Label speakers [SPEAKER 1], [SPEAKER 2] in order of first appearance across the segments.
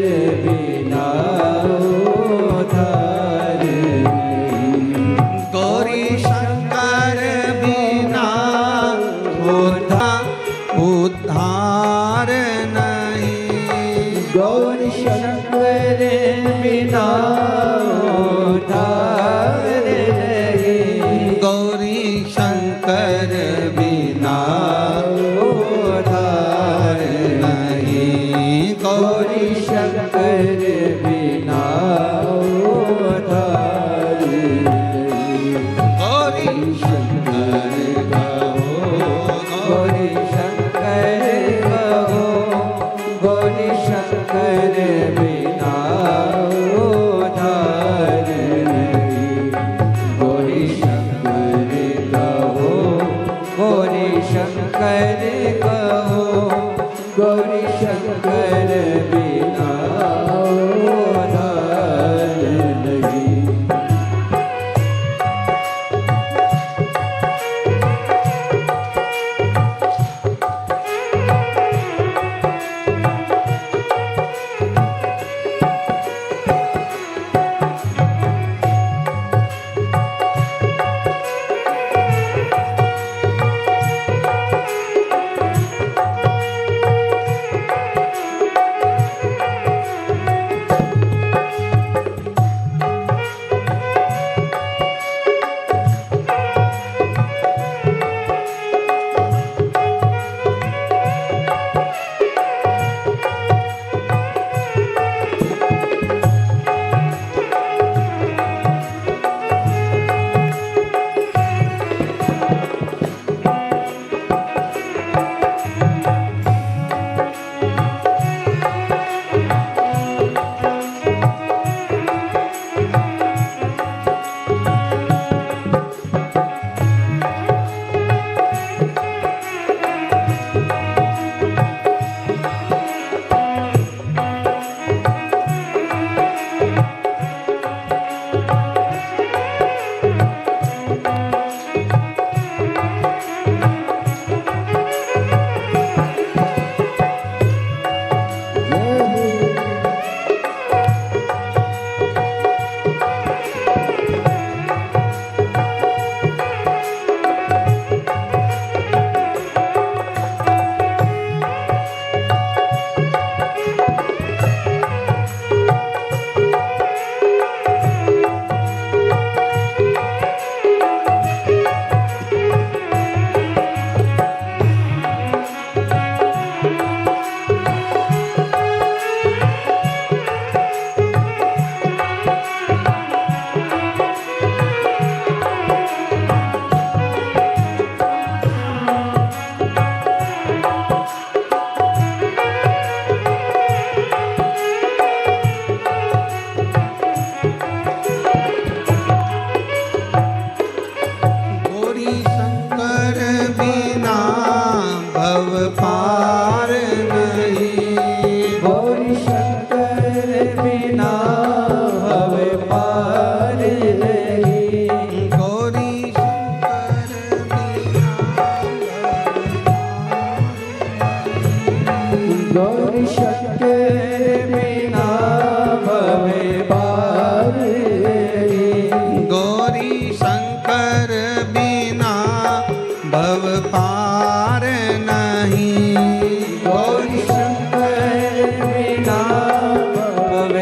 [SPEAKER 1] बिना उद्धार नहीं।
[SPEAKER 2] गौरी शंकर बिना उद्धार नहीं।
[SPEAKER 1] गौरी शंकर बिना उद्धार नहीं।
[SPEAKER 2] गौरी शंकर बिना
[SPEAKER 1] उद्धार
[SPEAKER 2] नहीं।
[SPEAKER 1] गौरी शंकर बिना उद्धार नहीं।
[SPEAKER 2] गौरी शंकर कहो,
[SPEAKER 1] गौरी शंकर कहो, गौरी शंकर बिना उद्धार नहीं। गौरी शंकर कहो, गौरी शंकर कहो, गौरी शंकर बिना उद्धार नहीं।
[SPEAKER 2] गौरी शंकर बिना भव पार नहीं।
[SPEAKER 1] गौरी शंकर बिना भव पार नहीं।
[SPEAKER 2] गौरी शंकर बिना
[SPEAKER 1] गौरी शंकर बिना भव पार नहीं।
[SPEAKER 2] गौरी शंकर बिना भव पार नहीं।
[SPEAKER 1] गौरी शंकर बिना भव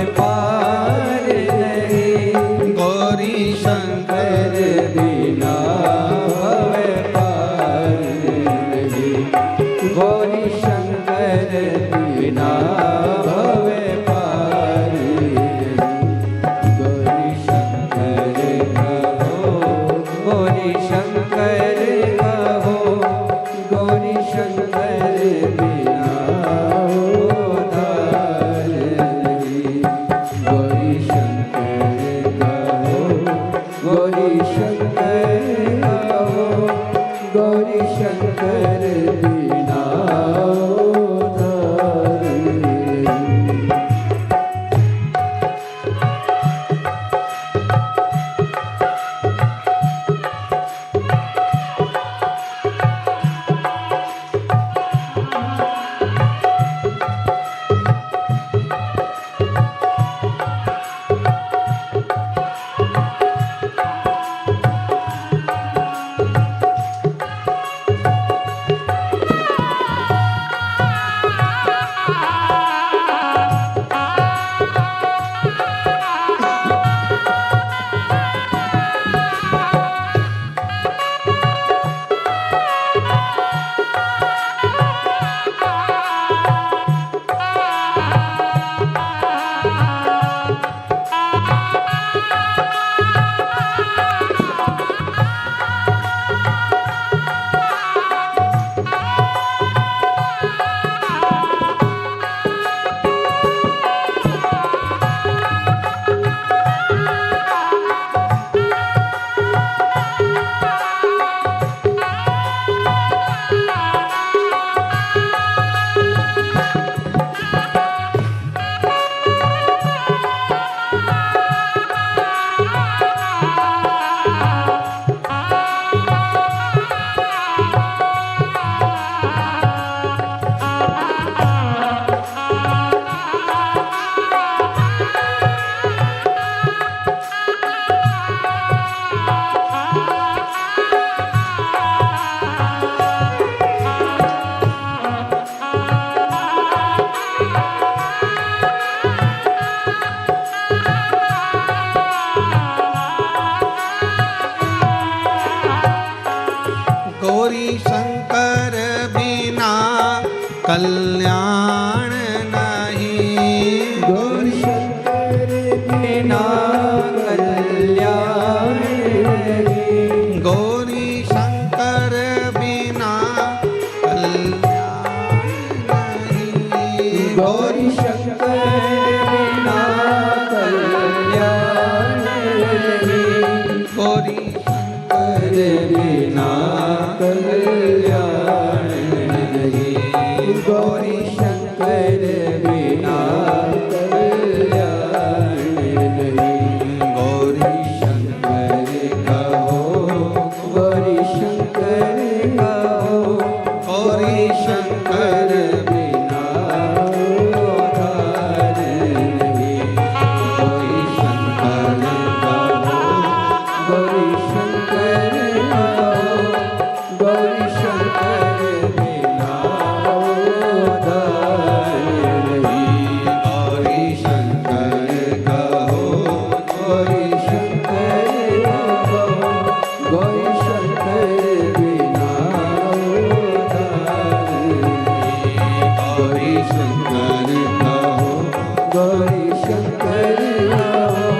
[SPEAKER 1] गौरी शंकर आओ,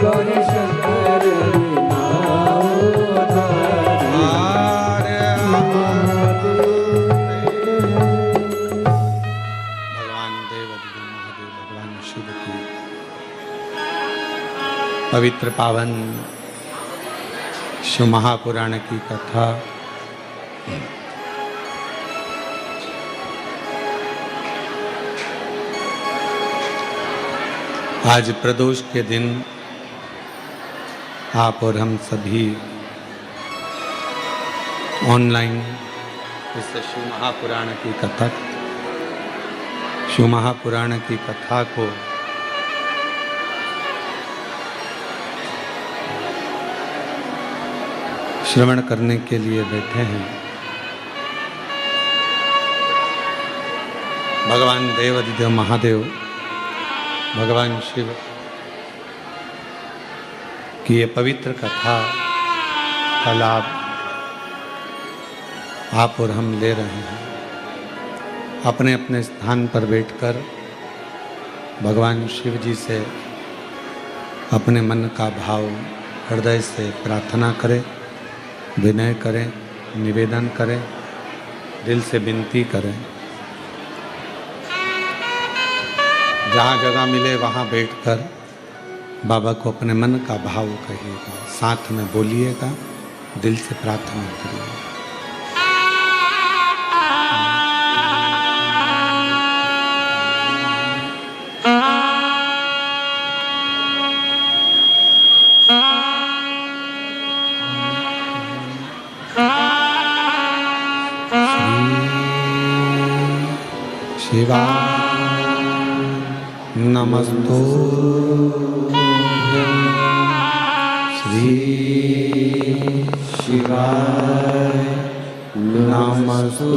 [SPEAKER 1] गौरी शंकर बिना उधारी।
[SPEAKER 2] भगवान देवाधिदेव महादेव भगवान शिव की पवित्र पावन शिव महापुराण की कथा आज प्रदोष के दिन आप और हम सभी ऑनलाइन इस शिव महापुराण की कथा को श्रवण करने के लिए बैठे हैं। भगवान देवाधिदेव महादेव भगवान शिव की ये पवित्र कथा का लाभ आप और हम ले रहे हैं। अपने अपने स्थान पर बैठकर भगवान शिव जी से अपने मन का भाव हृदय से प्रार्थना करें, विनय करें, निवेदन करें, दिल से विनती करें। जहाँ जगह मिले वहाँ बैठकर बाबा को अपने मन का भाव कहिएगा, साथ में बोलिएगा, दिल से प्रार्थना करिएगा। शिवाय नमस्तुभ्यं, श्री शिवाय नमस्तुभ्यं,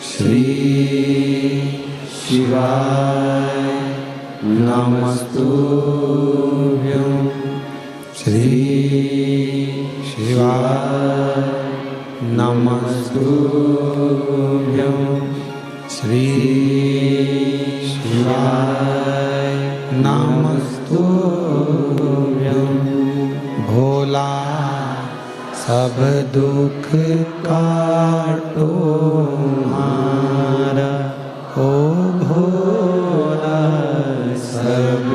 [SPEAKER 2] श्री शिवाय नमस्तुभ्यं, श्री शिवाय नमस्तुभ्यं, श्री शिवाय नमस्तुभ्यं। भोला सब दुख काटो हमारा, ओ भोला सब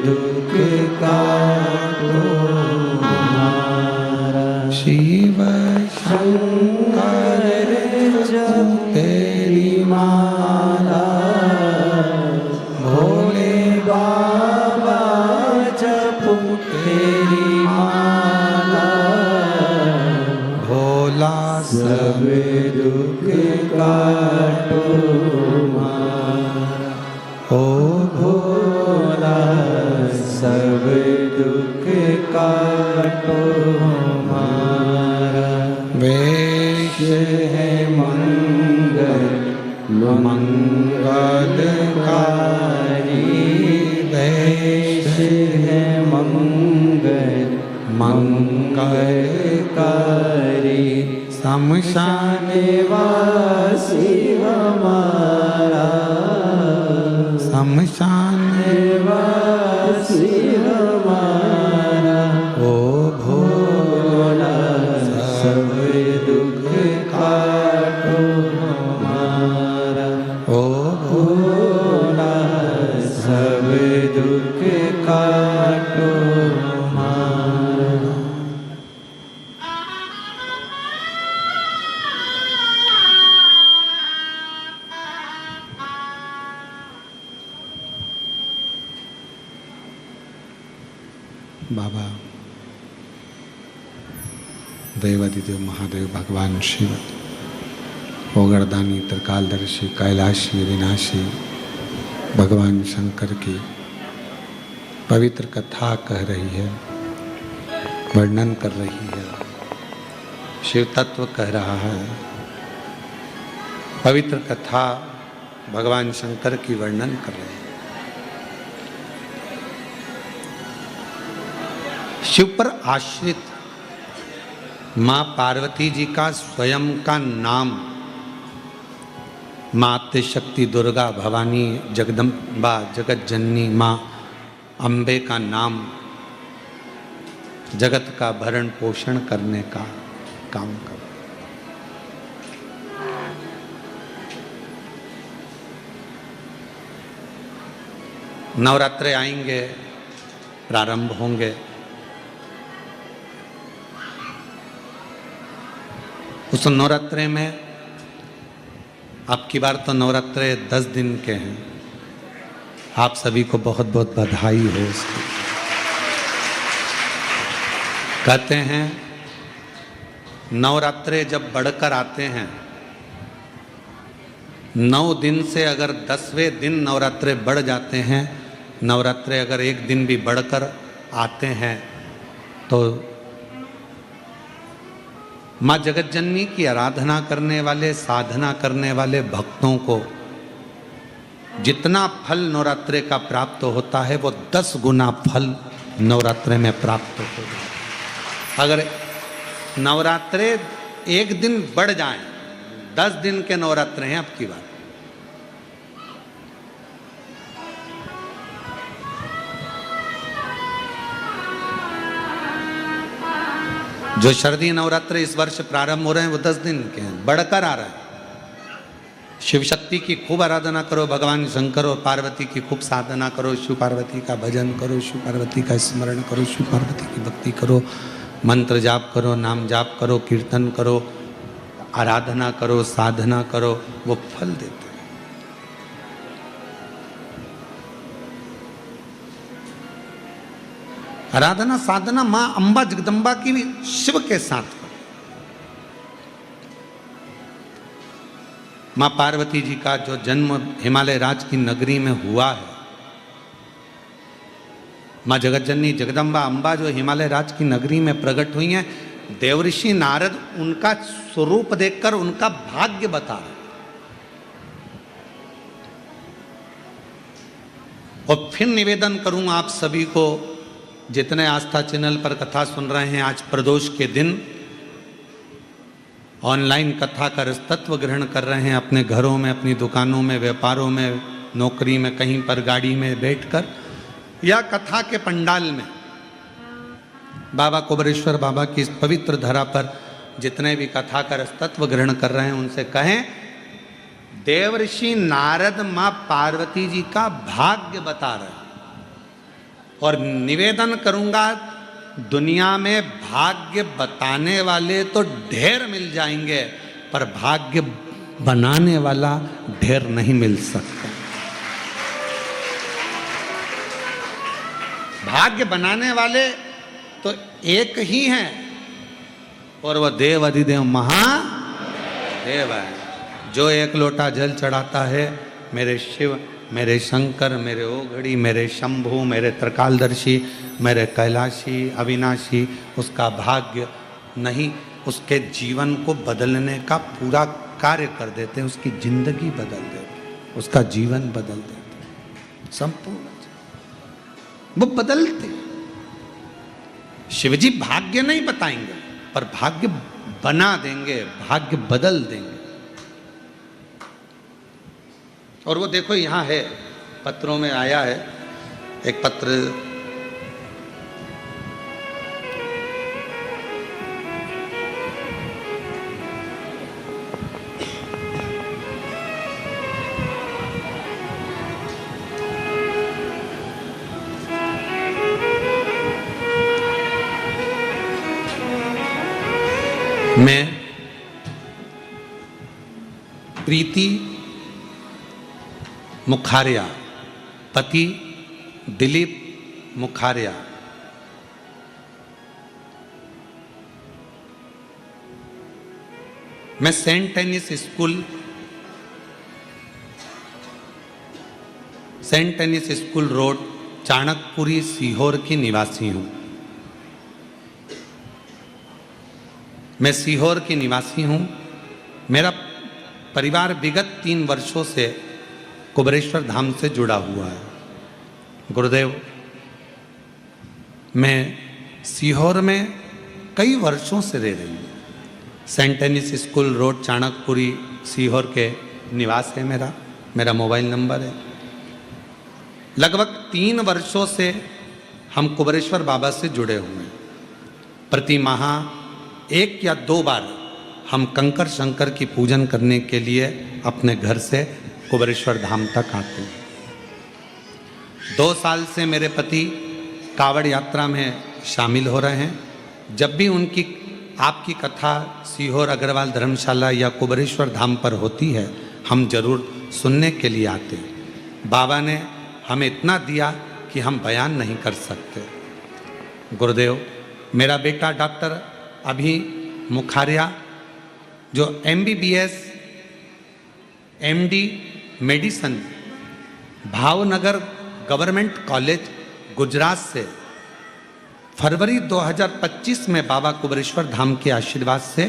[SPEAKER 2] दुख काटो हमारा। शिव शंकर जप तेरी माला, भोले बाबा जप तेरी माला। भोला सब दुख काटो हमारा, ओ भोला सब दुख काटो हमारा। वेश है मंगल मंगलकारी, वेश है मंगल मंगलकारी। शमशान वासी हमारा, शमशान वासी हमारा। ओ भोला सब दुख काटो हमारा, ओ भोला सब दुख काटो हमारा। बाबा देवाधिदेव महादेव भगवान शिव, ओगरदानी, त्रिकालदर्शी, कैलाशी, विनाशी भगवान शंकर की पवित्र कथा कह रही है, वर्णन कर रही है, शिव तत्व कह रहा है। पवित्र कथा भगवान शंकर की वर्णन कर रही है। शिव पर आश्रित मां पार्वती जी का स्वयं का नाम माँ आद्य शक्ति दुर्गा भवानी जगदम्बा जगत जननी माँ अम्बे का नाम जगत का भरण पोषण करने का काम करो। नवरात्रे आएंगे, प्रारंभ होंगे। उस नवरात्रे में अब की बार तो नवरात्रे 10 दिन के हैं। आप सभी को बहुत बहुत बधाई हो उसकी। कहते हैं नवरात्रे जब बढ़कर आते हैं, 9 दिन से अगर 10वें दिन नवरात्रे बढ़ जाते हैं, नवरात्रे अगर एक दिन भी बढ़कर आते हैं, तो माँ जगत जननी की आराधना करने वाले, साधना करने वाले भक्तों को जितना फल नवरात्रे का प्राप्त होता है वो 10 गुना फल नवरात्रे में प्राप्त होगा। अगर नवरात्रे एक दिन बढ़ जाएं, 10 दिन के नवरात्रे हैं अब की बात। जो शरदीय नवरात्रे इस वर्ष प्रारंभ हो रहे हैं वो 10 दिन के हैं, बढ़कर आ रहा है। शिव शक्ति की खूब आराधना करो, भगवान शंकर और पार्वती की खूब साधना करो, शिव पार्वती का भजन करो, शिव पार्वती का स्मरण करो, शिव पार्वती की भक्ति करो, मंत्र जाप करो, नाम जाप करो, कीर्तन करो, आराधना करो, साधना करो, वो फल देते हैं। आराधना साधना मां अंबा जगदम्बा की भी शिव के साथ करो। मां पार्वती जी का जो जन्म हिमालय राज की नगरी में हुआ है, मां जगत जननी जगदम्बा अंबा जो हिमालय राज की नगरी में प्रकट हुई हैं, देवऋषि नारद उनका स्वरूप देखकर उनका भाग्य बता रहे। और फिर निवेदन करूं आप सभी को, जितने आस्था चैनल पर कथा सुन रहे हैं, आज प्रदोष के दिन ऑनलाइन कथा का रसतत्व ग्रहण कर रहे हैं, अपने घरों में, अपनी दुकानों में, व्यापारों में, नौकरी में, कहीं पर गाड़ी में बैठकर या कथा के पंडाल में बाबा कुबेरेश्वर बाबा की इस पवित्र धरा पर जितने भी कथा का रसतत्व ग्रहण कर रहे हैं, उनसे कहें देवऋषि नारद मां पार्वती जी का भाग्य बता रहे हैं। और निवेदन करूंगा, दुनिया में भाग्य बताने वाले तो ढेर मिल जाएंगे, पर भाग्य बनाने वाला ढेर नहीं मिल सकता। भाग्य बनाने वाले तो एक ही हैं, और वह देव अधिदेव महादेव है। जो एक लोटा जल चढ़ाता है, मेरे शिव, मेरे शंकर, मेरे ओघड़ी, मेरे शंभु, मेरे त्रिकालदर्शी, मेरे कैलाशी, अविनाशी, उसका भाग्य नहीं, उसके जीवन को बदलने का पूरा कार्य कर देते हैं, उसकी जिंदगी बदल देते हैं, उसका जीवन बदल देते हैं, संपूर्ण वो बदलते। शिवजी भाग्य नहीं बताएंगे, पर भाग्य बना देंगे, भाग्य बदल देंगे। और वो देखो यहाँ है, पत्रों में आया है एक पत्र, मैं प्रीति मुखारिया, पति दिलीप मुखारिया, मैं Saint एनिस school road, Chanakpuri, Sehore की निवासी हूं। मैं सीहोर की निवासी हूं। मेरा परिवार विगत 3 वर्षों से कुबेरेश्वर धाम से जुड़ा हुआ है। गुरुदेव, मैं सीहोर में कई वर्षों से रह रही हूँ। Saint एनिस school road, Chanakpuri, Sehore के निवास है मेरा मोबाइल नंबर है। लगभग 3 वर्षों से हम कुबेरेश्वर बाबा से जुड़े हुए हैं। प्रति माह 1 या 2 बार हम कंकर शंकर की पूजन करने के लिए अपने घर से कुबेरेश्वर धाम तक आते हैं। 2 साल से मेरे पति कावड़ यात्रा में शामिल हो रहे हैं। जब भी उनकी आपकी कथा सीहोर अग्रवाल धर्मशाला या कुबेरेश्वर धाम पर होती है, हम जरूर सुनने के लिए आते हैं। बाबा ने हमें इतना दिया कि हम बयान नहीं कर सकते। गुरुदेव, मेरा बेटा डॉक्टर अभी मुखारिया जो MBBS MD medicine Bhavnagar government college Gujarat से फरवरी 2025 में बाबा कुबेरेश्वर धाम के आशीर्वाद से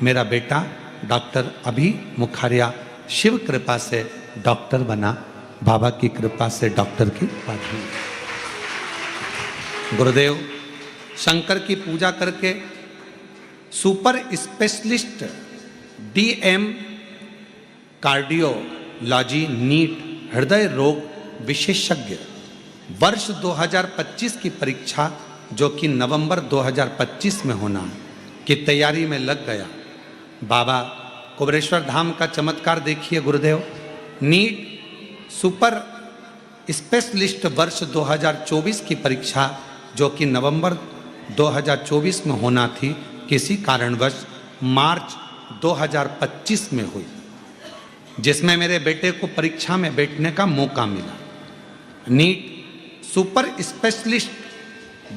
[SPEAKER 2] मेरा बेटा डॉक्टर अभी मुखारिया शिव कृपा से डॉक्टर बना। बाबा की कृपा से डॉक्टर की उपाधि। गुरुदेव, शंकर की पूजा करके super specialist DM cardiology NEET हृदय रोग विशेषज्ञ वर्ष 2025 की परीक्षा जो कि नवंबर 2025 में होना है की तैयारी में लग गया। बाबा कुबेरेश्वर धाम का चमत्कार देखिए गुरुदेव। नीट सुपर स्पेशलिस्ट वर्ष 2024 की परीक्षा जो कि नवंबर 2024 में होना थी, किसी कारणवश मार्च 2025 में हुई, जिसमें मेरे बेटे को परीक्षा में बैठने का मौका मिला। नीट सुपर स्पेशलिस्ट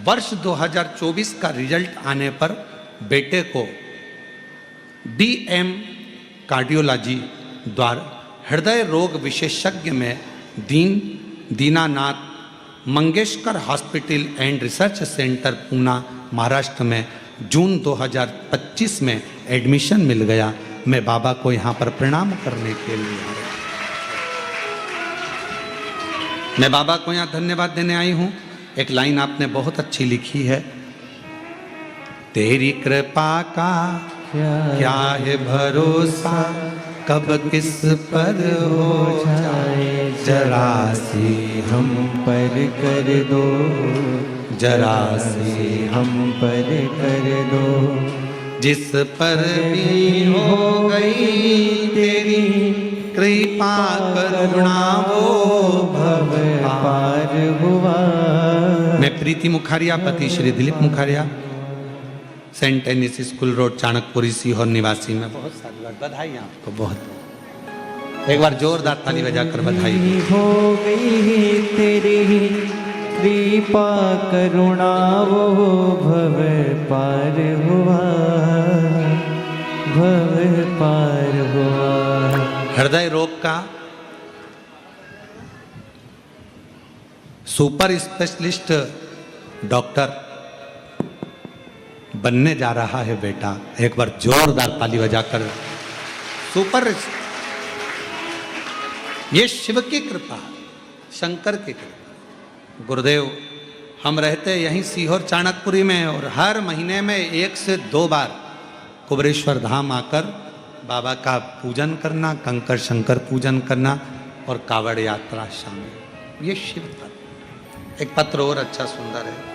[SPEAKER 2] वर्ष 2024 का रिजल्ट आने पर बेटे को DM कार्डियोलॉजी द्वारा हृदय रोग विशेषज्ञ में Dinanath Mangeshkar hospital and research centre Poona Maharashtra में जून 2025 में एडमिशन मिल गया। मैं बाबा को यहाँ पर प्रणाम करने के लिए आया। मैं बाबा को यहाँ धन्यवाद देने आई हूँ। एक लाइन आपने बहुत अच्छी लिखी है, तेरी कृपा का क्या है भरोसा, कब किस पर हो जाए, जरा सी हम पर कर दो, जरा सी हम पर कर दो, जिस पर भी हो गई तेरी कृपा करुणा वो भव पार हुआ। मैं प्रीति मुखारिया पति Shri Dilip Mukharia saint tennis school road Chanakpuri Sehore निवासी में बहुत सारी बार बधाई आपको। बहुत एक बार जोरदार ताली बजाकर बधाई।
[SPEAKER 1] हो गई तेरी कृपा करुणा वो भव पार हुआ, भव पार हुआ।
[SPEAKER 2] हृदय रोग का सुपर स्पेशलिस्ट डॉक्टर बनने जा रहा है बेटा। एक बार जोरदार ताली बजाकर। सुपर, ये शिव की कृपा, शंकर की कृपा। गुरुदेव, हम रहते यहीं सीहोर चाणकपुरी में और हर महीने में 1 से 2 बार कुबेरेश्वर धाम आकर बाबा का पूजन करना, कंकर शंकर पूजन करना और कावड़ यात्रा शामिल। ये शिव पत्र। एक पत्र और अच्छा सुंदर है।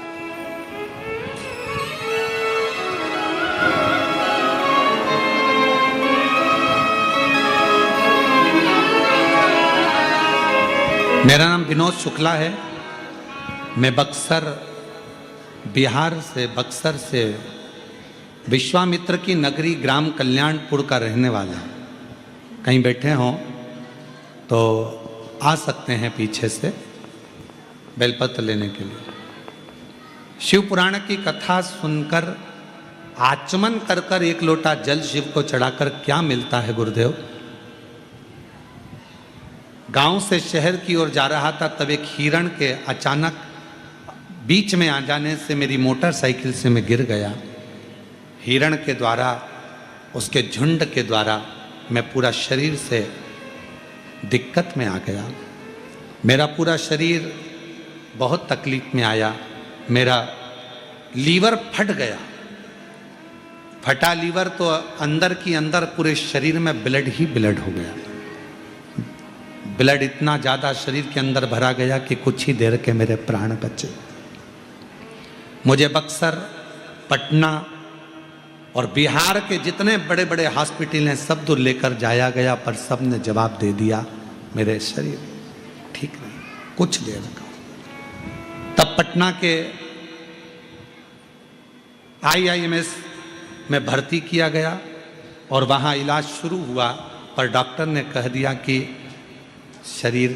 [SPEAKER 2] मेरा नाम विनोद शुक्ला है। मैं बिहार से विश्वामित्र की नगरी ग्राम कल्याणपुर का रहने वाला हूँ। कहीं बैठे हों तो आ सकते हैं पीछे से बेलपत्र लेने के लिए। शिव पुराण की कथा सुनकर आचमन कर एक लोटा जल शिव को चढ़ाकर क्या मिलता है गुरुदेव? गांव से शहर की ओर जा रहा था, तब एक हिरण के अचानक बीच में आ जाने से मेरी मोटरसाइकिल से मैं गिर गया। हिरण के द्वारा, उसके झुंड के द्वारा मैं पूरा शरीर से दिक्कत में आ गया। मेरा पूरा शरीर बहुत तकलीफ में आया। मेरा लीवर फट गया। फटा लीवर तो अंदर की अंदर पूरे शरीर में ब्लड ही ब्लड हो गया। ब्लड इतना ज़्यादा शरीर के अंदर भरा गया कि कुछ ही देर के मेरे प्राण बचे। मुझे बक्सर, पटना और बिहार के जितने बड़े बड़े हॉस्पिटल हैं सब दूर लेकर जाया गया, पर सब ने जवाब दे दिया मेरे शरीर ठीक नहीं, कुछ देर का। तब पटना के IIMS में भर्ती किया गया और वहाँ इलाज शुरू हुआ, पर डॉक्टर ने कह दिया कि शरीर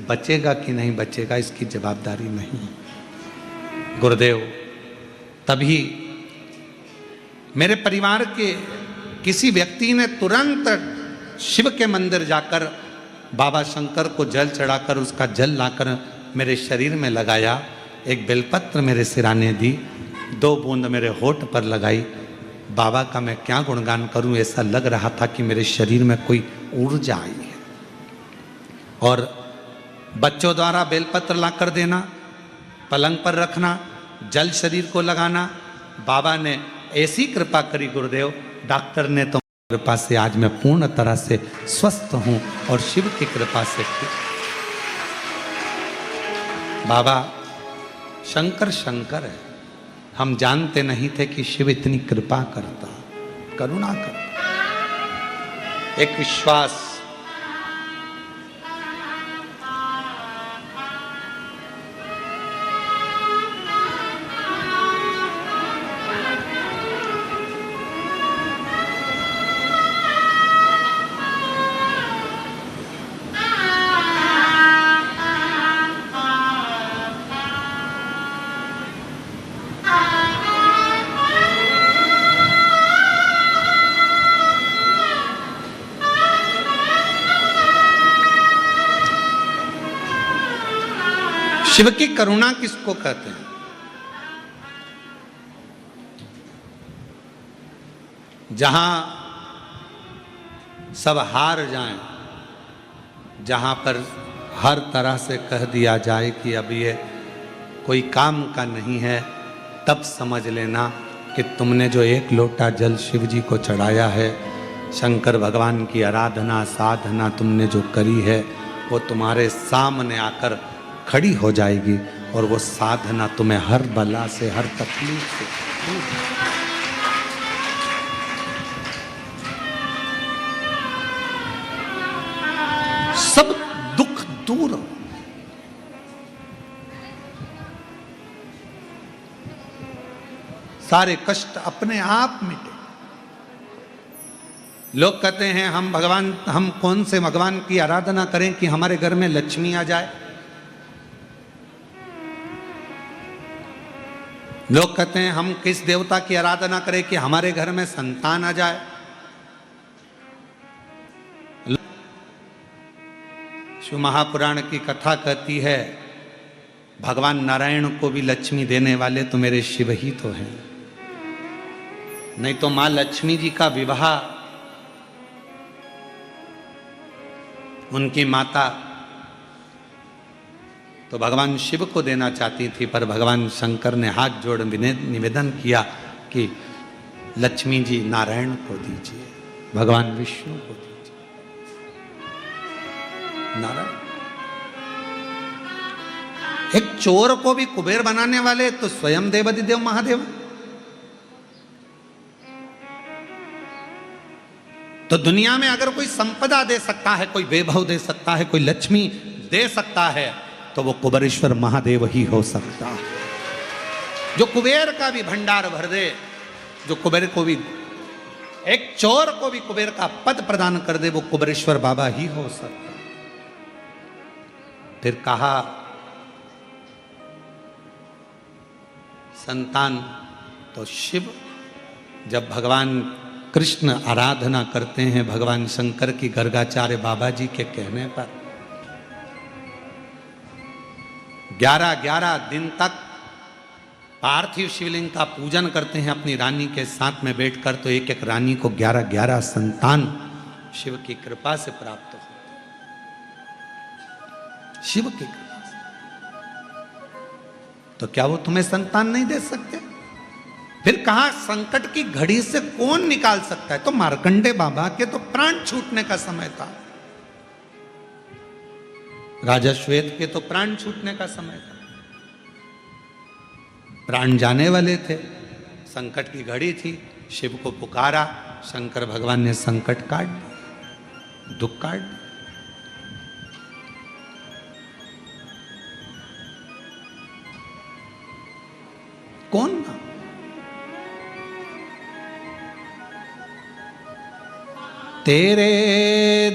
[SPEAKER 2] बचेगा कि नहीं बचेगा इसकी जवाबदारी नहीं। गुरुदेव, तभी मेरे परिवार के किसी व्यक्ति ने तुरंत शिव के मंदिर जाकर बाबा शंकर को जल चढ़ाकर उसका जल लाकर मेरे शरीर में लगाया। एक बेलपत्र मेरे सिराने दी, 2 बूंद मेरे होठ पर लगाई। बाबा का मैं क्या गुणगान करूं, ऐसा लग रहा था कि मेरे शरीर में कोई ऊर्जा आई है। और बच्चों द्वारा बेलपत्र लाकर देना, पलंग पर रखना, जल शरीर को लगाना, बाबा ने ऐसी कृपा करी गुरुदेव, डॉक्टर ने तो कृपा से आज मैं पूर्ण तरह से स्वस्थ हूं और शिव की कृपा से। बाबा शंकर शंकर है, हम जानते नहीं थे कि शिव इतनी कृपा करता, करुणा करता। एक विश्वास, शिव की करुणा किसको कहते हैं? जहां सब हार जाएं, जहां पर हर तरह से कह दिया जाए कि अब ये कोई काम का नहीं है, तब समझ लेना कि तुमने जो 1 लोटा जल शिव जी को चढ़ाया है, शंकर भगवान की आराधना साधना तुमने जो करी है, वो तुम्हारे सामने आकर खड़ी हो जाएगी और वो साधना तुम्हें हर बला से, हर तकलीफ से, सब दुख दूर, सारे कष्ट अपने आप मिटे। लोग कहते हैं हम कौन से भगवान की आराधना करें कि हमारे घर में लक्ष्मी आ जाए। लोग कहते हैं हम किस देवता की आराधना करें कि हमारे घर में संतान आ जाए। शिव महापुराण की कथा कहती है भगवान नारायण को भी लक्ष्मी देने वाले तो मेरे शिव ही तो हैं, नहीं तो मां लक्ष्मी जी का विवाह उनकी माता तो भगवान शिव को देना चाहती थी, पर भगवान शंकर ने हाथ जोड़ निवेदन किया कि लक्ष्मी जी नारायण को दीजिए, भगवान विष्णु को दीजिए। नारायण, एक चोर को भी कुबेर बनाने वाले तो स्वयं देवाधिदेव महादेव। तो दुनिया में अगर कोई संपदा दे सकता है, कोई वैभव दे सकता है, कोई लक्ष्मी दे सकता है, तो वो कुबेरेश्वर महादेव ही हो सकता है। जो कुबेर का भी भंडार भर दे, जो कुबेर को भी, एक चोर को भी कुबेर का पद प्रदान कर दे, वो कुबेरेश्वर बाबा ही हो सकता है। फिर कहा संतान तो शिव। जब भगवान कृष्ण आराधना करते हैं भगवान शंकर की गर्गाचार्य बाबा जी के कहने पर, 11 दिन तक पार्थिव शिवलिंग का पूजन करते हैं अपनी रानी के साथ में बैठकर, तो एक एक रानी को 11 संतान शिव की कृपा से प्राप्त होते, शिव की कृपा से। तो क्या वो तुम्हें संतान नहीं दे सकते? फिर कहा संकट की घड़ी से कौन निकाल सकता है? तो मार्कंडे बाबा के तो प्राण छूटने का समय था। राजा श्वेत के तो प्राण छूटने का समय था, प्राण जाने वाले थे, संकट की घड़ी थी। शिव को पुकारा, शंकर भगवान ने संकट काट दिया, दुख काट दिया। कौन ना? तेरे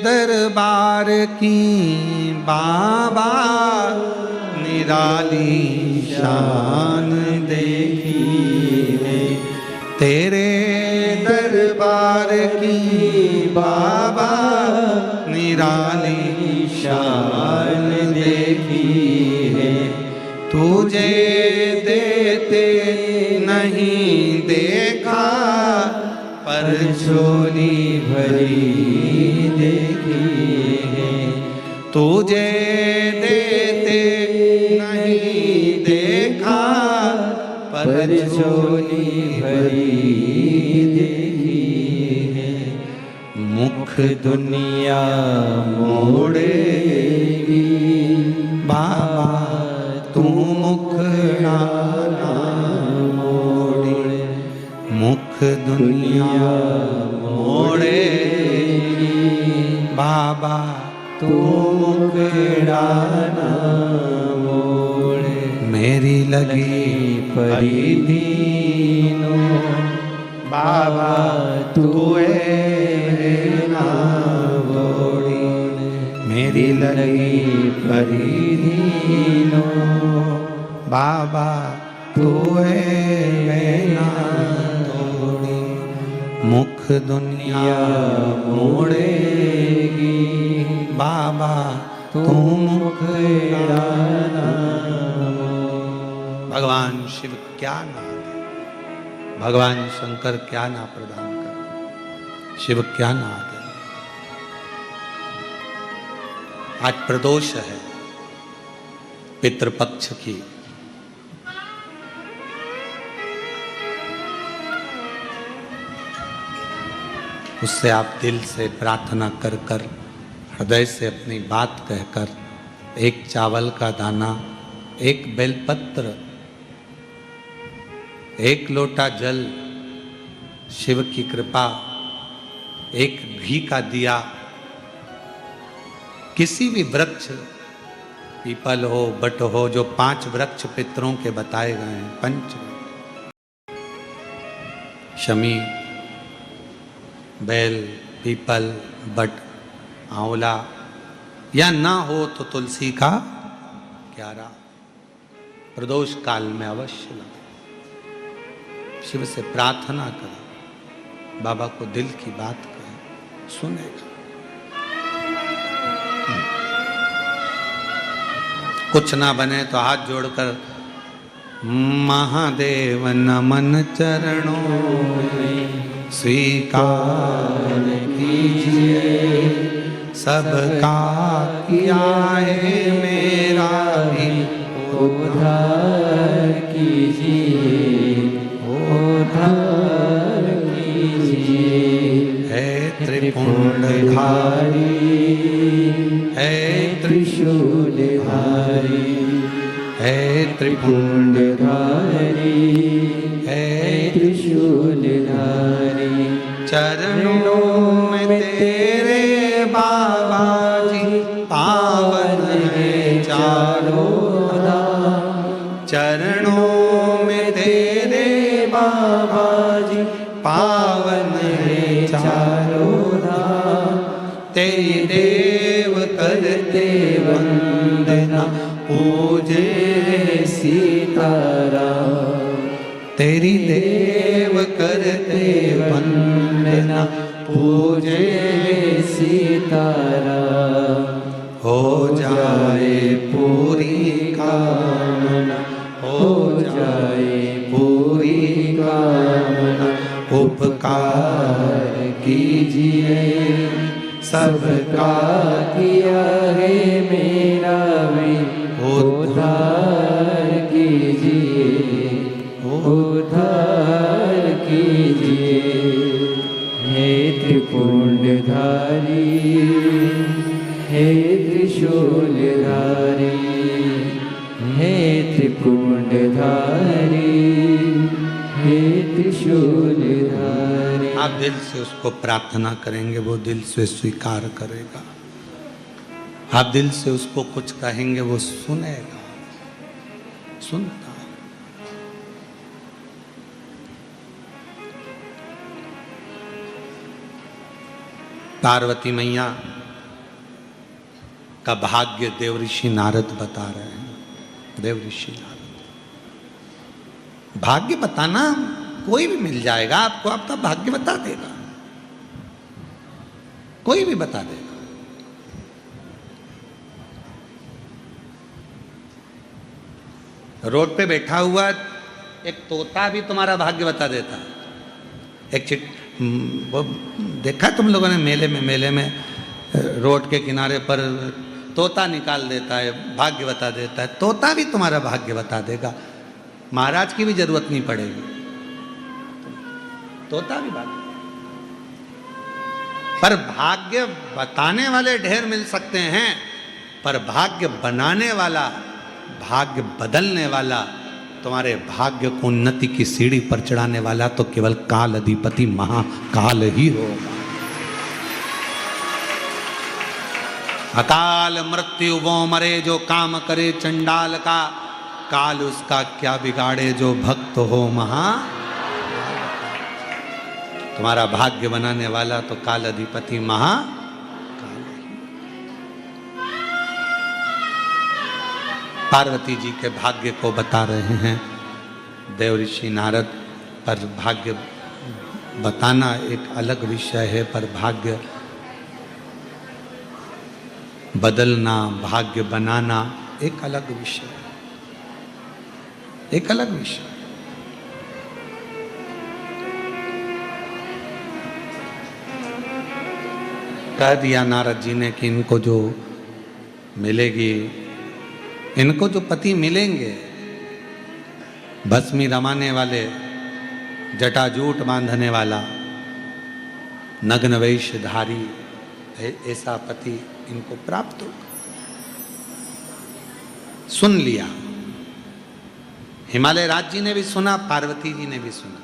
[SPEAKER 2] दरबार की बाबा निराली शान देखी है, तेरे दरबार की बाबा निराली शान देखी है। तुझे देते नहीं देखा, पर झोली भरी देखी है। तुझे देते नहीं देखा, पर झोली भरी देखी है। मुख दुनिया मोड़ेगी बाबा, तू मुखड़ा मोड़े। मुख दुनिया मोड़ेगी बाबा, तू मुखड़ा मोड़े। मेरी लगी परिधीनो बाबा, तू ना मोड़ी। मेरी लगी परिधीनो बाबा, तू ना तोड़ी। मुख दुनिया मोड़ेगी बाबा, तू मुखड़ा ना मोड़। भगवान शिव क्या ना दे, भगवान शंकर क्या ना प्रदान कर, शिव क्या ना दे। आज प्रदोष है पितृपक्ष की। उससे आप दिल से प्रार्थना कर कर, हृदय से अपनी बात कहकर, एक चावल का दाना, एक बेलपत्र, एक लोटा जल, शिव की कृपा, एक घी का दिया, किसी भी वृक्ष, पीपल हो, बट हो, जो 5 वृक्ष पितरों के बताए गए हैं, पंच, शमी, बैल, पीपल, बट, आंवला, या ना हो तो तुलसी का क्यारा, प्रदोष काल में अवश्य लगा। शिव से प्रार्थना करें, बाबा को दिल की बात करें, सुनेगा। कुछ ना बने तो हाथ जोड़कर महादेव नमन चरणों में स्वीकार कीजिए, सबका किया है मेरा भी उद्धार कीजिए, उद्धार कीजिए। है त्रिपुंडधारी, है त्रिशूलधारी, है त्रिपुंडधारी, है त्रिशूलधारी। चरणों में तेरे बाबा जी पावन है चारों धाम। चरणों में तेरे बाबा जी पावन है चारों धाम। तेरी देव करते वंदना, पूजे सीताराम। तेरी देव करते वंदना, पूजे सीताराम। हो जाए पूरी कामना, हो जाए पूरी कामना। उपकार कीजिए, सबका किया है मेरा भी उद्धार कीजिए, उद्धार कीजिए। हे त्रिपुंडधारी, हे त्रिशूलधारी,
[SPEAKER 1] त्रिशूलधारी, हे त्रिपुंडधारी, हे त्रिशूलधारी।
[SPEAKER 2] आप दिल से उसको प्रार्थना करेंगे, वो दिल से स्वीकार करेगा। आप दिल से उसको कुछ कहेंगे, वो सुनेगा, सुनता। पार्वती मैया का भाग्य देवऋषि नारद बता रहे हैं। देवऋषि नारद, भाग्य बताना कोई भी मिल जाएगा आपको, आपका भाग्य बता देगा, कोई भी बता देगा। रोड पे बैठा हुआ एक तोता भी तुम्हारा भाग्य बता देता है। एक वो देखा तुम लोगों ने मेले में रोड के किनारे पर तोता निकाल देता है, भाग्य बता देता है। तोता भी तुम्हारा भाग्य बता देगा, महाराज की भी जरूरत नहीं पड़ेगी, तोता भी भाग्य। पर भाग्य बताने वाले ढेर मिल सकते हैं, पर भाग्य बनाने वाला, भाग्य बदलने वाला, तुम्हारे भाग्य को उन्नति की सीढ़ी पर चढ़ाने वाला तो केवल काल अधिपति महाकाल ही होगा। अकाल मृत्यु वो मरे जो काम करे चंडाल का, काल उसका क्या बिगाड़े जो भक्त हो महा। तुम्हारा भाग्य बनाने वाला तो काल अधिपति महाकाल। पार्वती जी के भाग्य को बता रहे हैं देवऋषि नारद। पर भाग्य बताना एक अलग विषय है, पर भाग्य बदलना, भाग्य बनाना एक अलग विषय, एक अलग विषय। कह दिया नारद जी ने कि इनको जो मिलेगी, इनको जो पति मिलेंगे, भस्मी रमाने वाले, जटाजूट बांधने वाला, नग्न वेशधारी, ऐसा पति इनको प्राप्त होगा। सुन लिया, हिमालय राज जी ने भी सुना, पार्वती जी ने भी सुना,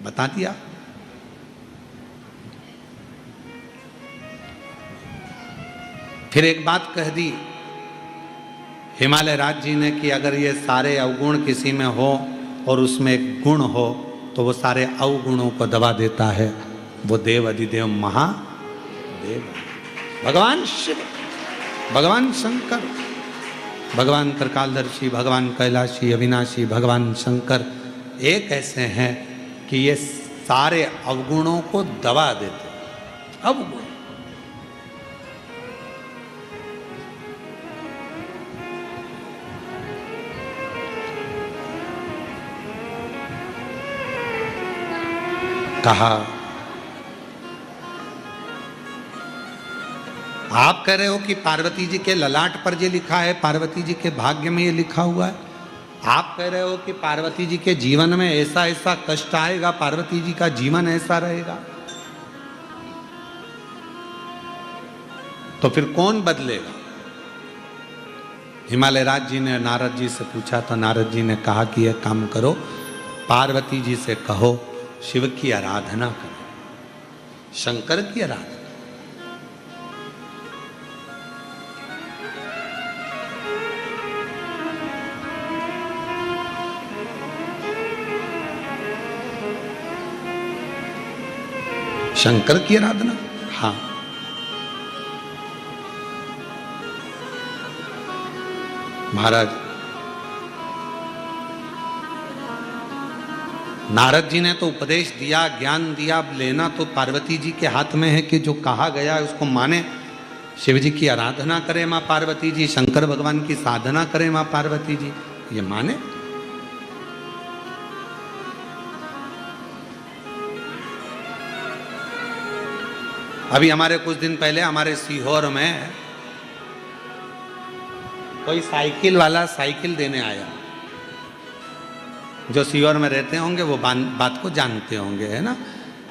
[SPEAKER 2] बता दिया। फिर एक बात कह दी हिमालय राज जी ने कि अगर ये सारे अवगुण किसी में हो और उसमें एक गुण हो तो वो सारे अवगुणों को दबा देता है। वो देव अधिदेव महादेव, भगवान शिव, भगवान शंकर, भगवान त्रिकालदर्शी, भगवान कैलाशी, अविनाशी, भगवान शंकर एक ऐसे हैं कि ये सारे अवगुणों को दबा देते। अवगुण कहा, आप कह रहे हो कि पार्वती जी के ललाट पर ये लिखा है, पार्वती जी के भाग्य में ये लिखा हुआ है। आप कह रहे हो कि पार्वती जी के जीवन में ऐसा ऐसा कष्ट आएगा, पार्वती जी का जीवन ऐसा रहेगा, तो फिर कौन बदलेगा? हिमालय राज जी ने नारद जी से पूछा तो नारद जी ने कहा कि यह काम करो, पार्वती जी से कहो शिव की आराधना करो, शंकर की आराधना। शंकर की आराधना, हाँ। महाराज नारद जी ने तो उपदेश दिया, ज्ञान दिया, अब लेना तो पार्वती जी के हाथ में है कि जो कहा गया है उसको माने। शिव जी की आराधना करे माँ पार्वती जी, शंकर भगवान की साधना करे माँ पार्वती जी, ये माने। अभी हमारे कुछ दिन पहले हमारे सीहोर में कोई साइकिल वाला साइकिल देने आया। जो सीहोर में रहते होंगे वो बात को जानते होंगे, है ना।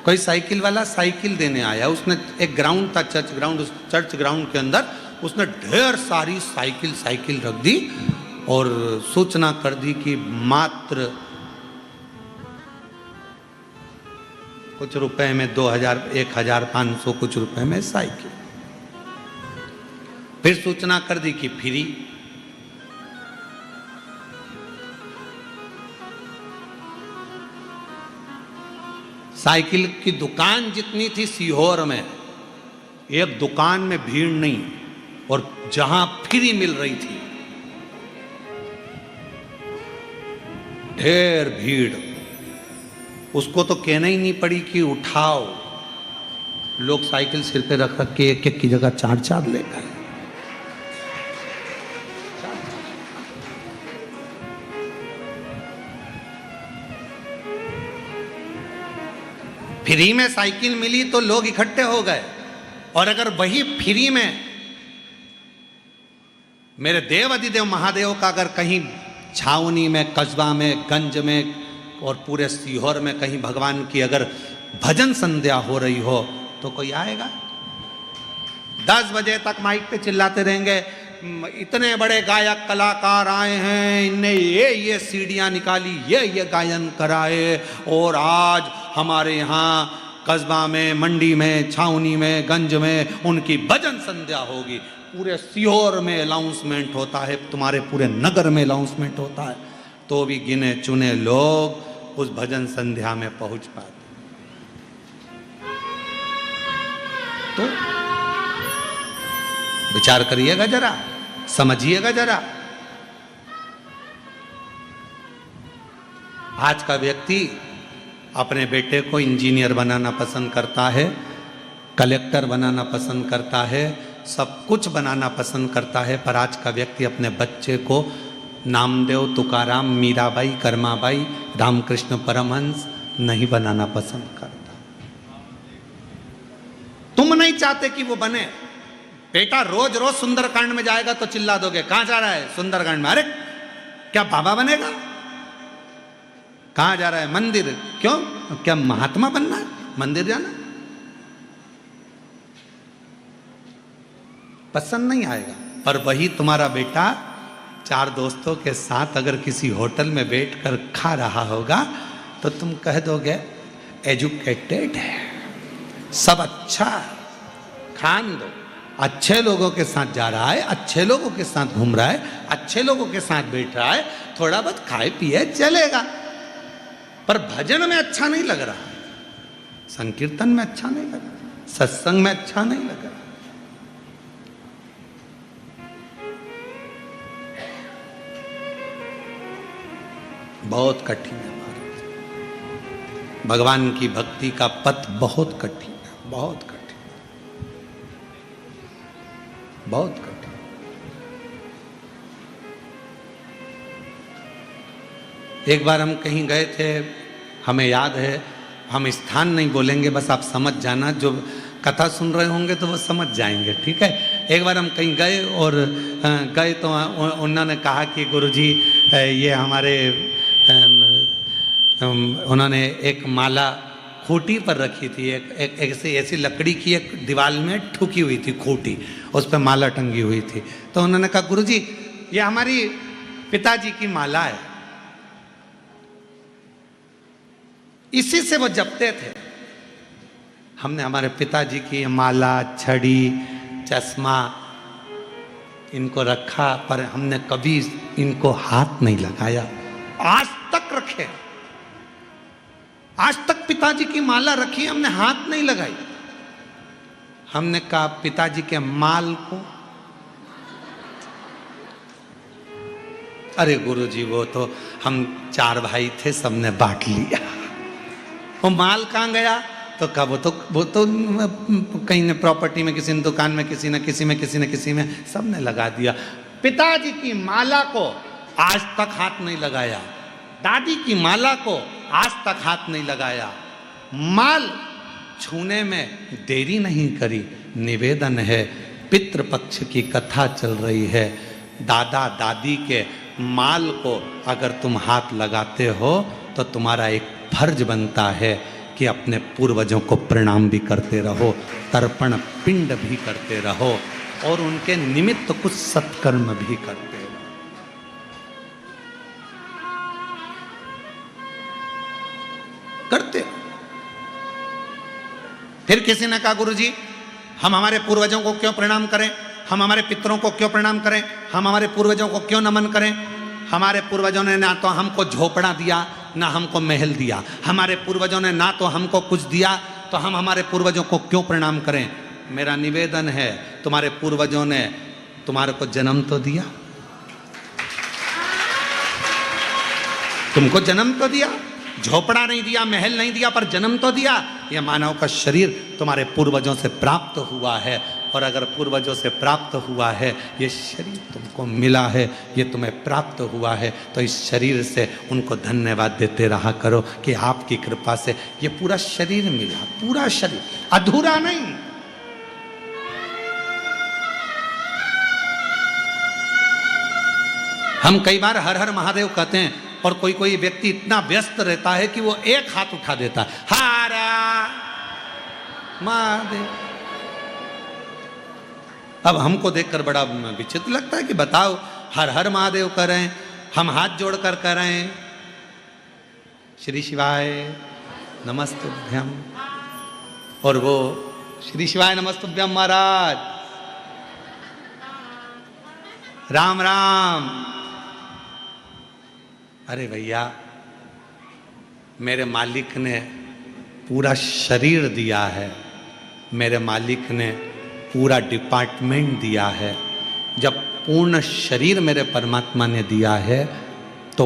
[SPEAKER 2] कोई साइकिल वाला साइकिल देने आया, उसने एक ग्राउंड था, चर्च ग्राउंड, उस चर्च ग्राउंड के अंदर उसने ढेर सारी साइकिल रख दी और सूचना कर दी कि मात्र कुछ रुपए में 2000 1500 कुछ रुपए में साइकिल। फिर सूचना कर दी कि फ्री। साइकिल की दुकान जितनी थी सीहोर में, एक दुकान में भीड़ नहीं, और जहां फ्री मिल रही थी ढेर भीड़। उसको तो कहना ही नहीं पड़ी कि उठाओ, लोग साइकिल सिर पे रख रख के एक की जगह 4 ले गए। फ्री में साइकिल मिली तो लोग इकट्ठे हो गए, और अगर वही फ्री में मेरे देव अधिदेव महादेव का अगर कहीं छावनी में, कस्बा में, गंज में और पूरे सीहोर में कहीं भगवान की अगर भजन संध्या हो रही हो तो कोई आएगा? 10 बजे तक माइक पे चिल्लाते रहेंगे, इतने बड़े गायक कलाकार आए हैं, इनने ये सीढ़ियाँ निकाली, ये गायन कराए, और आज हमारे यहाँ कस्बा में, मंडी में, छावनी में, गंज में उनकी भजन संध्या होगी। पूरे सीहोर में अनाउंसमेंट होता है, तुम्हारे पूरे नगर में अनाउंसमेंट होता है, तो भी गिने चुने लोग उस भजन संध्या में पहुंच पाते। तो विचार करिएगा जरा, समझिएगा जरा। आज का व्यक्ति अपने बेटे को इंजीनियर बनाना पसंद करता है, कलेक्टर बनाना पसंद करता है, सब कुछ बनाना पसंद करता है, पर आज का व्यक्ति अपने बच्चे को नामदेव, तुकाराम, मीराबाई, कर्माबाई, रामकृष्ण परमहंस नहीं बनाना पसंद करता। तुम नहीं चाहते कि वो बने। बेटा रोज रोज सुंदरकांड में जाएगा तो चिल्ला दोगे, कहां जा रहा है? सुंदरकांड में। अरे क्या बाबा बनेगा? कहां जा रहा है? मंदिर। क्यों? क्या महात्मा बनना है? मंदिर जाना पसंद नहीं आएगा। पर वही तुम्हारा बेटा 4 दोस्तों के साथ अगर किसी होटल में बैठकर खा रहा होगा तो तुम कह दोगे एजुकेटेड है, सब अच्छा है, खान दो। अच्छे लोगों के साथ जा रहा है, अच्छे लोगों के साथ घूम रहा है, अच्छे लोगों के साथ बैठ रहा है, थोड़ा बहुत खाए पिए चलेगा, पर भजन में अच्छा नहीं लग रहा, संकीर्तन में अच्छा नहीं लग रहा, सत्संग में अच्छा नहीं लग रहा। बहुत कठिन है महाराज, भगवान की भक्ति का पथ बहुत कठिन है, बहुत कठिन, बहुत कठिन। एक बार हम कहीं गए थे, हमें याद है, हम स्थान नहीं बोलेंगे, बस आप समझ जाना, जो कथा सुन रहे होंगे तो वो समझ जाएंगे, ठीक है। एक बार हम कहीं गए और गए तो उन्होंने कहा कि गुरुजी ये हमारे उन्होंने एक माला खूंटी पर रखी थी, एक ऐसी लकड़ी की एक दीवार में ठुकी हुई थी खूंटी, उस पर माला टंगी हुई थी। तो उन्होंने कहा गुरुजी ये हमारी पिताजी की माला है, इसी से वो जपते थे। हमने हमारे पिताजी की माला, छड़ी, चश्मा इनको रखा, पर हमने कभी इनको हाथ नहीं लगाया, आज तक रखे, आज तक पिताजी की माला रखी, हमने हाथ नहीं लगाई। हमने कहा पिताजी के माल को, अरे गुरुजी वो तो हम 4 भाई थे, सबने बांट लिया, वो माल कहाँ गया? तो कहा वो तो कहीं ने प्रॉपर्टी में, किसी ने दुकान में, किसी ने किसी में सबने लगा दिया। पिताजी की माला को आज तक हाथ नहीं लगाया, दादी की माला को आज तक हाथ नहीं लगाया, माल छूने में देरी नहीं करी। निवेदन है, पितृपक्ष की कथा चल रही है, दादा दादी के माल को अगर तुम हाथ लगाते हो तो तुम्हारा एक फर्ज बनता है कि अपने पूर्वजों को प्रणाम भी करते रहो, तर्पण पिंड भी करते रहो, और उनके निमित्त कुछ सत्कर्म भी करते रहो। करते रहो। फिर किसी ने कहा, गुरुजी हम हमारे पूर्वजों को क्यों प्रणाम करें, हम हमारे पितरों को क्यों प्रणाम करें, हम हमारे पूर्वजों को क्यों नमन करें? हमारे पूर्वजों ने ना तो हमको झोपड़ा दिया ना हमको महल दिया, हमारे पूर्वजों ने ना तो हमको कुछ दिया, तो हम हमारे पूर्वजों को क्यों प्रणाम करें? मेरा निवेदन है, तुम्हारे पूर्वजों ने तुम्हारे को जन्म तो दिया, तुमको जन्म तो दिया, झोपड़ा नहीं दिया, महल नहीं दिया, पर जन्म तो दिया। यह मानव का शरीर तुम्हारे पूर्वजों से प्राप्त हुआ है, और अगर पूर्वजों से प्राप्त हुआ है, ये शरीर तुमको मिला है, ये तुम्हें प्राप्त हुआ है, तो इस शरीर से उनको धन्यवाद देते रहा करो कि आपकी कृपा से ये पूरा शरीर मिला, पूरा शरीर, अधूरा नहीं। हम कई बार हर हर महादेव कहते हैं, और कोई कोई व्यक्ति इतना व्यस्त रहता है कि वो एक हाथ उठा देता है, हर महादेव। अब हमको देखकर बड़ा विचित्र लगता है कि बताओ, हर हर महादेव कर रहे हैं, हम हाथ जोड़कर कर रहे हैं, श्री शिवाय नमस्तुभ्यम, और वो श्री शिवाय नमस्तुभ्यम महाराज, राम राम। अरे भैया, मेरे मालिक ने पूरा शरीर दिया है, मेरे मालिक ने पूरा डिपार्टमेंट दिया है। जब पूर्ण शरीर मेरे परमात्मा ने दिया है, तो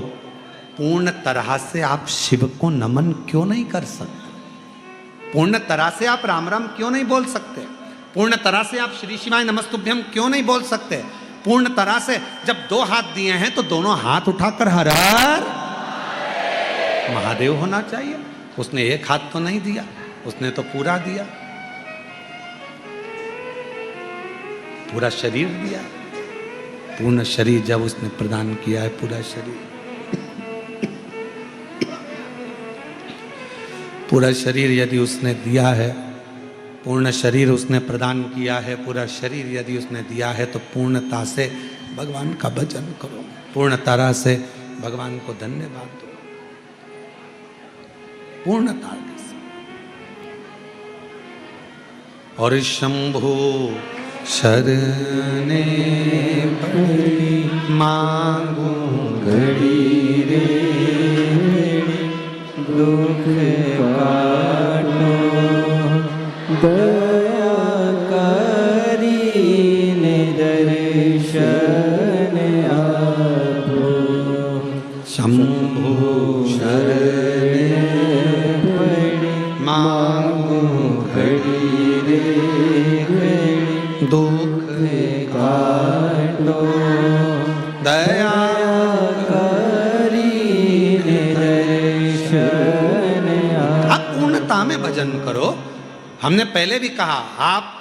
[SPEAKER 2] पूर्ण तरह से आप शिव को नमन क्यों नहीं कर सकते? पूर्ण तरह से आप राम राम क्यों नहीं बोल सकते? पूर्ण तरह से आप श्री शिवाय नमस्तुभ्यम क्यों नहीं बोल सकते? पूर्ण तरह से जब दो हाथ दिए हैं तो दोनों हाथ उठाकर हर हर महादेव होना चाहिए। उसने एक हाथ तो नहीं दिया, उसने तो पूरा दिया, पूरा शरीर दिया। पूर्ण शरीर जब उसने प्रदान किया है, पूरा शरीर, पूरा शरीर यदि उसने दिया है, पूर्ण शरीर उसने प्रदान किया है, पूरा शरीर यदि उसने दिया है, तो पूर्णता से भगवान का भजन करो, पूर्ण तरह से भगवान को धन्यवाद दो, पूर्णता से। और शंभु शरणे पड़ी मांगू घड़ी रे, दुख काटो
[SPEAKER 1] दया करीने दर्शन आपो,
[SPEAKER 2] शंभु
[SPEAKER 1] शरणे पड़ी
[SPEAKER 2] मांगू
[SPEAKER 1] घड़ी रे घड़ी,
[SPEAKER 2] दुख
[SPEAKER 1] काटो
[SPEAKER 2] दया
[SPEAKER 1] करीने दर्शन
[SPEAKER 2] आप पूर्णता में भजन करो। हमने पहले भी कहा, आप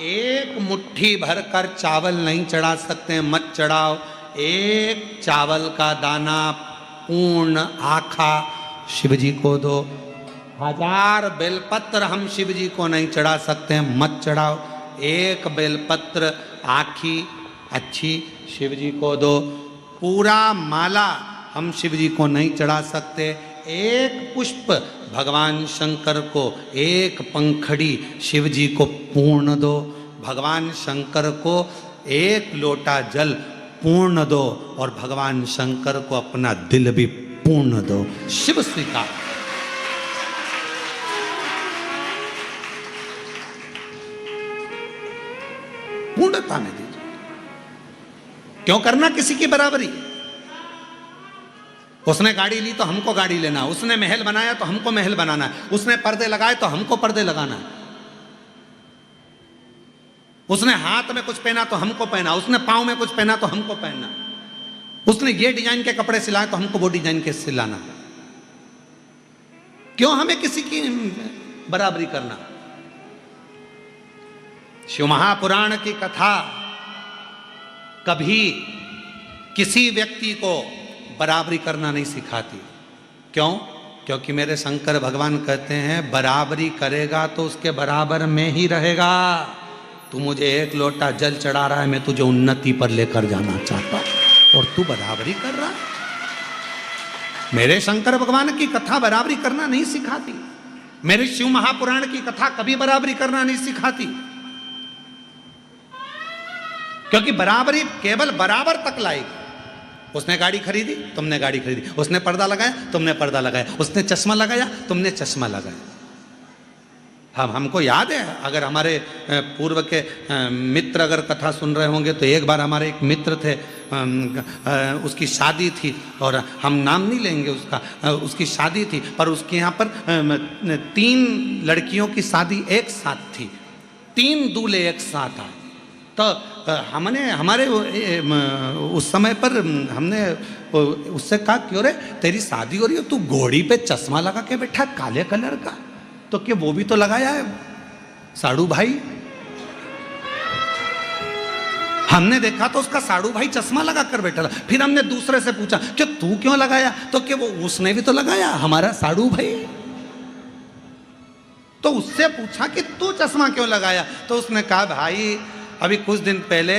[SPEAKER 2] एक मुट्ठी भरकर चावल नहीं चढ़ा सकते, मत चढ़ाओ। एक चावल का दाना पूर्ण आखा शिव जी को दो। 1000 बेलपत्र हम शिव जी को नहीं चढ़ा सकते, मत चढ़ाओ। एक बेलपत्र आखी अच्छी शिव जी को दो। पूरा माला हम शिव जी को नहीं चढ़ा सकते। एक पुष्प भगवान शंकर को, एक पंखड़ी शिव जी को पूर्ण दो। भगवान शंकर को एक लोटा जल पूर्ण दो, और भगवान शंकर को अपना दिल भी पूर्ण दो। शिव स्वीकार। पूर्णता में दीजिए। क्यों करना किसी की बराबरी? उसने गाड़ी ली तो हमको गाड़ी लेना, उसने महल बनाया तो हमको महल बनाना है, उसने पर्दे लगाए तो हमको पर्दे लगाना है, उसने हाथ में कुछ पहना तो हमको पहना, उसने पांव में कुछ पहना तो हमको पहनना, उसने ये डिजाइन के कपड़े सिलाए तो हमको वो डिजाइन के सिलाना। क्यों हमें किसी की बराबरी करना? शिव महापुराण की कथा कभी किसी व्यक्ति को बराबरी करना नहीं सिखाती। क्यों? क्योंकि मेरे शंकर भगवान कहते हैं, बराबरी करेगा तो उसके बराबर में ही रहेगा। तू मुझे 1 लोटा जल चढ़ा रहा है, मैं तुझे उन्नति पर लेकर जाना चाहता हूं और तू बराबरी कर रहा है। मेरे शंकर भगवान की कथा बराबरी करना नहीं सिखाती, मेरे शिव महापुराण की कथा कभी बराबरी करना नहीं सिखाती, क्योंकि बराबरी केवल बराबर तक लाएगी। उसने गाड़ी खरीदी, तुमने गाड़ी खरीदी, उसने पर्दा लगाया, तुमने पर्दा लगाया, उसने चश्मा लगाया, तुमने चश्मा लगाया। हमको याद है, अगर हमारे पूर्व के मित्र अगर कथा सुन रहे होंगे तो एक बार हमारे एक मित्र थे, उसकी शादी थी और हम नाम नहीं लेंगे उसका, उसकी शादी थी पर उसके यहाँ पर 3 लड़कियों की शादी एक साथ थी, 3 दूल्हे एक साथ आए। तो हमने हमारे उस समय पर हमने उससे कहा, क्यों रे तेरी शादी हो रही है, तू घोड़ी पे चश्मा लगा के बैठा काले कलर का, तो क्या वो भी तो लगाया है साड़ू भाई। हमने देखा तो उसका साड़ू भाई चश्मा लगा कर बैठा था। फिर हमने दूसरे से पूछा कि तू क्यों लगाया, तो क्या वो उसने भी तो लगाया हमारा साड़ू भाई। तो उससे पूछा कि तू चश्मा क्यों लगाया, तो उसने कहा भाई अभी कुछ दिन पहले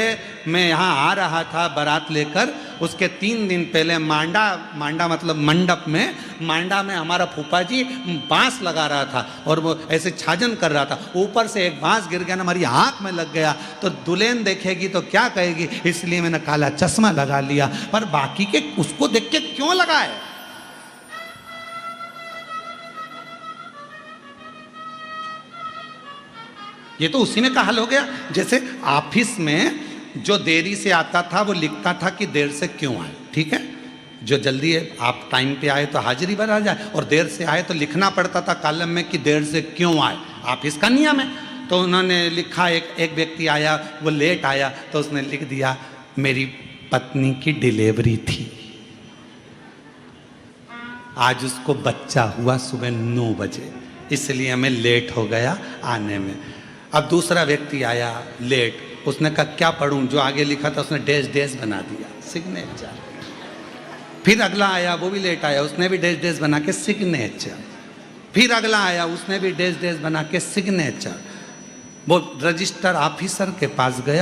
[SPEAKER 2] मैं यहाँ आ रहा था बारात लेकर, उसके 3 दिन पहले मांडा मतलब मंडप में, मांडा में हमारा फूफा जी बांस लगा रहा था और वो ऐसे छाजन कर रहा था, ऊपर से एक बांस गिर गया ना, हमारी आँख में लग गया, तो दुल्हन देखेगी तो क्या कहेगी, इसलिए मैंने काला चश्मा लगा लिया। पर बाकी के उसको देख के क्यों लगाए? ये तो उसी में का हल हो गया। जैसे ऑफिस में जो देरी से आता था वो लिखता था कि देर से क्यों आए, ठीक है, जो जल्दी है आप टाइम पे आए तो हाजिरी भरा जाए, और देर से आए तो लिखना पड़ता था कॉलम में कि देर से क्यों आए, ऑफिस का नियम है। तो उन्होंने लिखा, एक व्यक्ति आया, वो लेट आया, तो उसने लिख दिया मेरी पत्नी की डिलीवरी थी, आज उसको बच्चा हुआ सुबह 9 बजे, इसलिए मैं लेट हो गया आने में। अब दूसरा व्यक्ति आया लेट, उसने कहा क्या पढ़ूं, जो आगे लिखा था उसने डैश डैश बना दिया, सिग्नेचर। फिर अगला आया, वो भी लेट आया, उसने भी डैश डैश बना के सिग्नेचर। फिर अगला आया, उसने भी डैश डैश बना के सिग्नेचर। वो रजिस्टर ऑफिसर के पास गया,